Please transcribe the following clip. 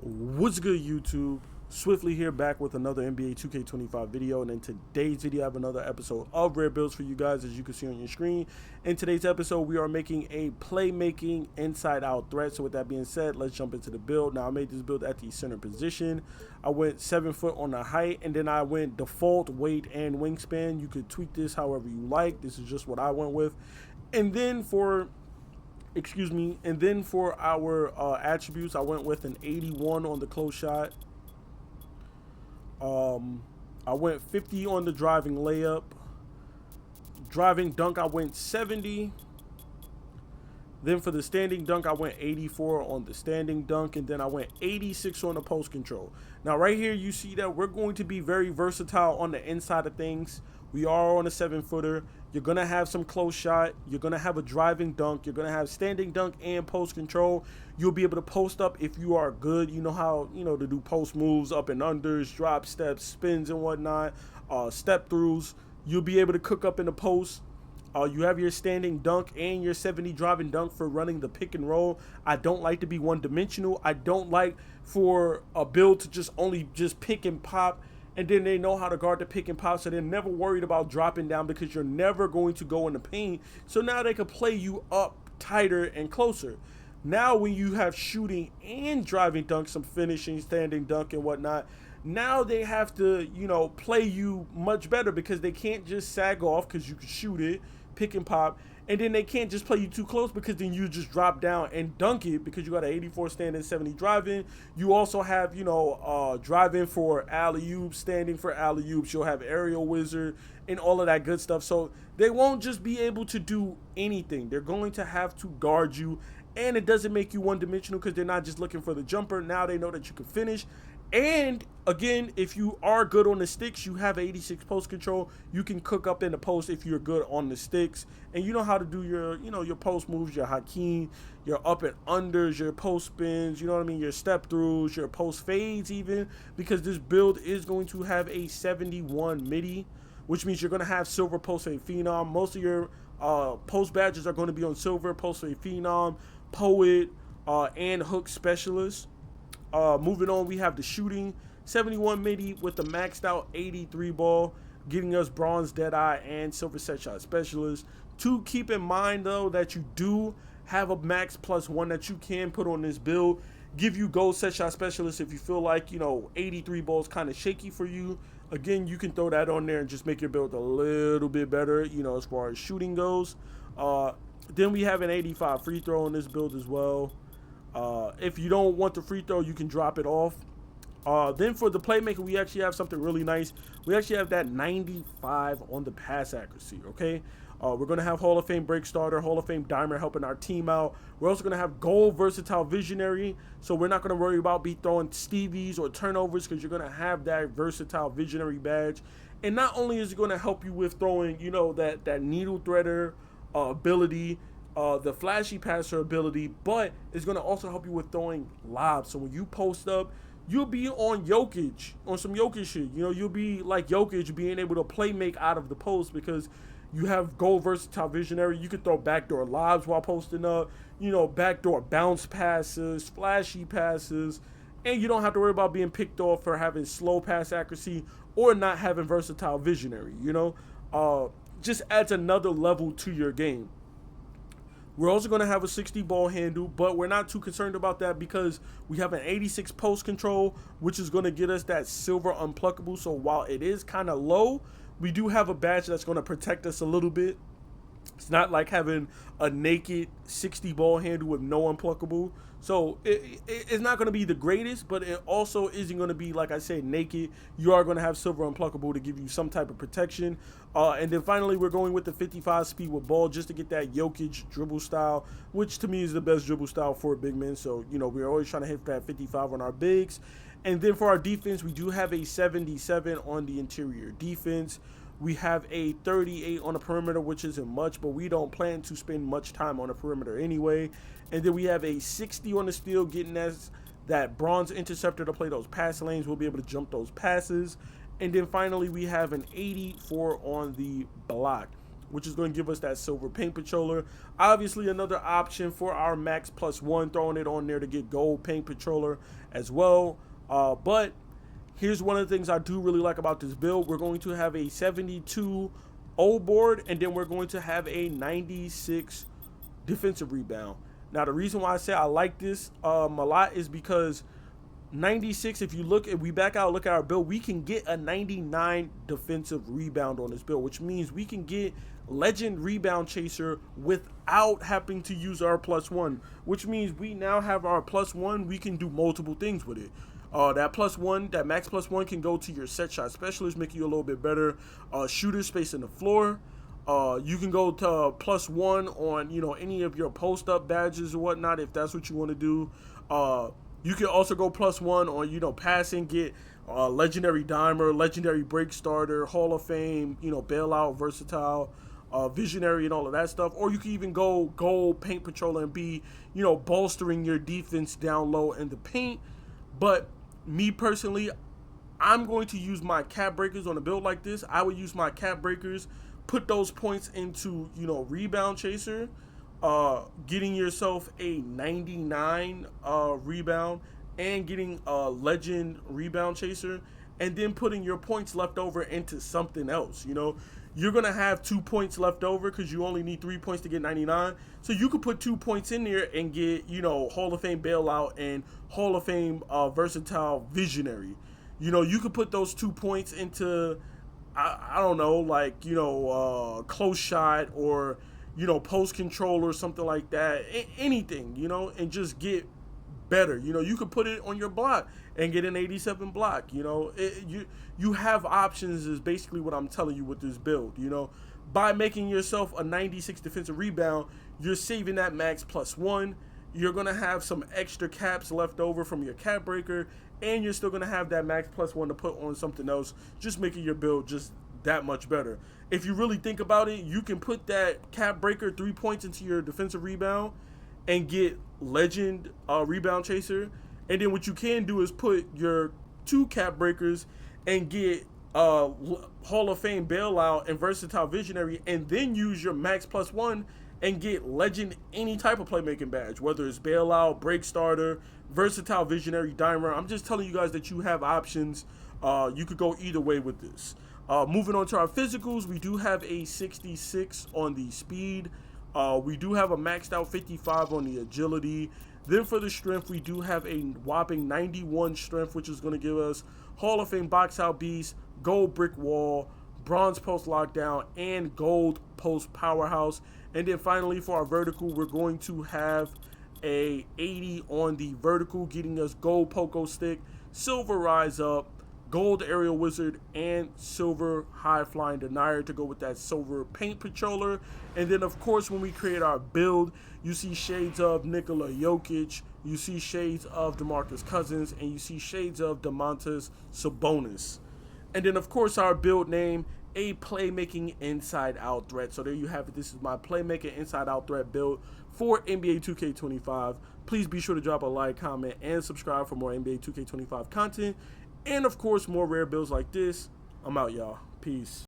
What's good, YouTube? Swiftly here, back with another NBA 2K25 video, and in today's video I have another episode of Rare Builds for you guys, as you can see on your screen. In today's episode we are making a playmaking inside out threat. So with that being said, let's jump into the build. Now I made this build at the center position. I went 7 foot on the height, and then I went default weight and wingspan. You could tweak this however you like. This is just what I went with. And then for our attributes, I went with an 81 on the close shot. I went 50 on the driving layup. Driving dunk, I went 70. Then for the standing dunk, I went 84 on the standing dunk, and then I went 86 on the post control. Now right here, you see that we're going to be very versatile on the inside of things. We are on a 7-footer. You're going to have some close shot. You're going to have a driving dunk. You're going to have standing dunk and post control. You'll be able to post up if you are good. You know how, to do post moves, up and unders, drop steps, spins and whatnot, step throughs. You'll be able to cook up in the post. You have your standing dunk and your 70 driving dunk for running the pick and roll. I don't like to be one-dimensional. I don't like for a build to just pick and pop, and then they know how to guard the pick and pop, so they're never worried about dropping down because you're never going to go in the paint. So now they can play you up tighter and closer. Now when you have shooting and driving dunk, some finishing, standing dunk and whatnot, now they have to, play you much better because they can't just sag off because you can shoot it, pick and pop, and then they can't just play you too close because then you just drop down and dunk it because you got an 84 standing, 70 driving. You also have, driving for alley-oops, standing for alley-oops. You'll have aerial wizard and all of that good stuff. So they won't just be able to do anything. They're going to have to guard you, and it doesn't make you one-dimensional because they're not just looking for the jumper. Now they know that you can finish. And again, if you are good on the sticks, you have 86 post control. You can cook up in the post if you're good on the sticks, and you know how to do your, your post moves, your Hakeem, your up and unders, your post spins, your step throughs, your post fades even, because this build is going to have a 71 midi, which means you're going to have silver post fade phenom. Most of your post badges are going to be on silver post fade phenom, poet, and hook specialist. Moving on, we have the shooting 71 midi with the maxed out 83 ball, getting us bronze deadeye and silver set shot specialist. To keep in mind though, that you do have a max +1 that you can put on this build, give you gold set shot specialist if you feel like 83 balls kind of shaky for you. Again, you can throw that on there and just make your build a little bit better, as far as shooting goes. Then we have an 85 free throw on this build as well. If you don't want the free throw, you can drop it off. Then for the playmaker, we actually have something really nice. We actually have that 95 on the pass accuracy, okay? We're going to have Hall of Fame break starter, Hall of Fame dimer helping our team out. We're also going to have gold versatile visionary, so we're not going to worry about throwing Stevies or turnovers because you're going to have that versatile visionary badge. And not only is it going to help you with throwing, that needle threader ability, the flashy passer ability, but it's going to also help you with throwing lobs. So when you post up, you'll be on Jokic, on some Jokic shit. You'll be like Jokic, being able to play make out of the post because you have gold versatile visionary. You can throw backdoor lobs while posting up, backdoor bounce passes, flashy passes, and you don't have to worry about being picked off for having slow pass accuracy or not having versatile visionary. Just adds another level to your game. We're also going to have a 60 ball handle, but we're not too concerned about that because we have an 86 post control, which is going to get us that silver unpluckable. So while it is kind of low, we do have a badge that's going to protect us a little bit. It's not like having a naked 60 ball handle with no unpluckable. So it's not going to be the greatest, but it also isn't going to be, like I said, naked. You are going to have silver unpluckable to give you some type of protection. And then finally, we're going with the 55 speed with ball just to get that Jokic dribble style, which to me is the best dribble style for a big man. So, we're always trying to hit that 55 on our bigs. And then for our defense, we do have a 77 on the interior defense. We have a 38 on the perimeter, which isn't much, but we don't plan to spend much time on the perimeter anyway. And then we have a 60 on the steal, getting us that bronze interceptor to play those pass lanes. We'll be able to jump those passes. And then finally, we have an 84 on the block, which is going to give us that silver paint patroller. Obviously, another option for our max +1, throwing it on there to get gold paint patroller as well. But here's one of the things I do really like about this build. We're going to have a 72 O board, and then we're going to have a 96 defensive rebound. Now, the reason why I say I like this a lot is because 96, if you look, if we back out, look at our build, we can get a 99 defensive rebound on this build, which means we can get legend rebound chaser without having to use our +1, which means we now have our +1. We can do multiple things with it. That +1, that max +1 can go to your set shot specialist, make you a little bit better shooter space in the floor. You can go to +1 on, you know, any of your post-up badges or whatnot, if that's what you want to do. You can also go +1 on, you know, passing, get legendary dimer, legendary break starter, Hall of Fame, you know, bailout, versatile, visionary, and all of that stuff. Or you can even go gold paint patroller and be, you know, bolstering your defense down low in the paint. But me personally, I'm going to use my cap breakers on a build like this. I would use my cap breakers, put those points into, you know, rebound chaser, getting yourself a 99 rebound and getting a legend rebound chaser, and then putting your points left over into something else. You know, you're gonna have 2 points left over because you only need 3 points to get 99. So you could put 2 points in there and get, you know, Hall of Fame bailout and Hall of Fame versatile visionary. You know, you could put those 2 points into, I don't know, like, you know, close shot, or, you know, post control or something like that. Anything, you know, and just get better. You know, you could put it on your block and get an 87 block. You know, you have options is basically what I'm telling you with this build. You know, by making yourself a 96 defensive rebound, you're saving that max +1. You're going to have some extra caps left over from your cap breaker, and you're still going to have that max +1 to put on something else, just making your build just that much better. If you really think about it, you can put that cap breaker 3 points into your defensive rebound and get legend rebound chaser. And then what you can do is put your 2 cap breakers and get Hall of Fame bailout and versatile visionary, and then use your max +1 and get legend any type of playmaking badge, whether it's bailout, break starter, versatile visionary, dimer. I'm just telling you guys that you have options. You could go either way with this. Moving on to our physicals, we do have a 66 on the speed. We do have a maxed out 55 on the agility. Then for the strength, we do have a whopping 91 strength, which is going to give us Hall of Fame box out beast, gold brick wall, bronze post lockdown, and gold post powerhouse. And then finally for our vertical, we're going to have a 80 on the vertical, getting us gold pogo stick, silver rise up, gold aerial wizard, and silver high flying denier to go with that silver paint patroller. And then of course, when we create our build, you see shades of Nikola Jokic, you see shades of DeMarcus Cousins, and you see shades of Domantas Sabonis. And then of course, our build name, a playmaking inside out threat. So there you have it. This is my playmaking inside out threat build for NBA 2K25. Please be sure to drop a like, comment, and subscribe for more NBA 2K25 content. And of course, more rare builds like this. I'm out, y'all. Peace.